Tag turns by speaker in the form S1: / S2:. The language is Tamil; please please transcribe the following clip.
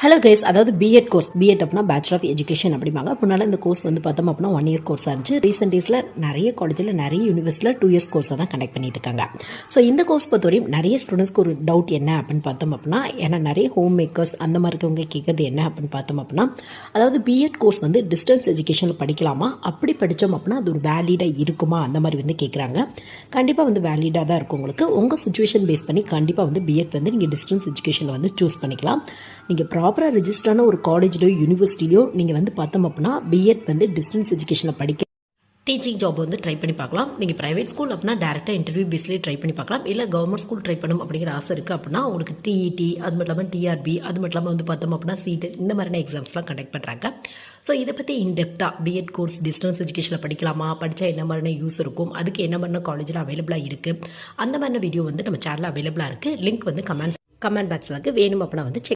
S1: ஹலோ கைஸ், அதாவது பிஎட் கோர்ஸ். பிஎட் அப்படின்னா பேச்சுலர் ஆஃப் எஜுகேஷன் அப்படிம்பாங்க. முன்னால் இந்த கோர்ஸ் வந்து பார்த்தோம் அப்படின்னா 1 இயர் கோர்ஸாக இருந்துச்சு. ரீசெண்ட் டேஸில் நிறைய காலேஜில் நிறைய யூனிவர்சிட்டியில் 2 இயர்ஸ் கோர்ஸாக தான் கண்டக்ட் பண்ணிட்டு இருக்காங்க. ஸோ இந்த கோர்ஸ் பொறுத்தவரையும் நிறைய ஸ்டூடெண்ட்ஸ்க்கு ஒரு டவுட் என்ன அப்படின்னு பார்த்தோம் அப்படின்னா, ஏன்னா நிறைய ஹோம் மேக்கர்ஸ் அந்த மாதிரி இருக்கவங்க கேட்குறது என்ன அப்படின்னு பார்த்தோம் அப்படின்னா, அதாவது பிஎட் கோர்ஸ் வந்து டிஸ்டன்ஸ் எஜுகேஷனில் படிக்கலாமா, அப்படி படித்தோம் அப்படின்னா அது ஒரு வேலிடாக இருக்குமா, அந்த மாதிரி வந்து கேட்குறாங்க. கண்டிப்பாக வந்து வேலிடாக தான் இருக்கும். உங்களுக்கு உங்கள் சுச்சுவேஷன் பேஸ் பண்ணி கண்டிப்பாக வந்து பிஎட் வந்து நீங்கள் டிஸ்டன்ஸ் எஜுகேஷனில் வந்து சூஸ் பண்ணிக்கலாம். நீங்கள் ப்ராப்பராக ரெஜிஸ்டரான ஒரு காலேஜ்லையோ யூனிவர்சிட்டிலையோ நீங்கள் வந்து பார்த்தோம் அப்படின்னா பிஎட் வந்து டிஸ்டன்ஸ் எஜுகேஷனில் படிக்க டீச்சிங் ஜாப் வந்து ட்ரை பண்ணி பார்க்கலாம். நீங்கள் ப்ரைவேட் ஸ்கூல் அப்படின்னா டேரெக்டாக இன்டர்வியூ பேஸ்லேயே ட்ரை பண்ணி பார்க்கலாம். இல்லை கவர்மெண்ட் ஸ்கூல் ட்ரை பண்ணணும் அப்படிங்கிற ஆசை இருக்குது அப்படின்னா உங்களுக்கு டிஇடி, அது மட்டும் இல்லாமல் டிஆர்பி, அது மட்டும் இல்லாமல் வந்து பார்த்தோம் அப்படின்னா சீட்டு, இந்த மாதிரியான எக்ஸாம்ஸ்லாம் கண்டக்ட் பண்ணுறாங்க. ஸோ இதை பற்றி இன்டெப்த்தாக பிஎட் கோர்ஸ் டிஸ்டன்ஸ் எஜுகேஷனில் படிக்கலாமா, படித்தா என்ன மாதிரியான யூஸ் இருக்கும், அதுக்கு என்ன மாதிரியான காலேஜில் அவைலபிளாக இருக்குது, அந்த மாதிரியான வீடியோ வந்து நம்ம சேனலில் அவைலபிளாக இருக்குது. லிங்க் வந்து கமெண்ட் பாக்ஸில் இருக்குது. வேணும் அப்படின்னா வந்து செக்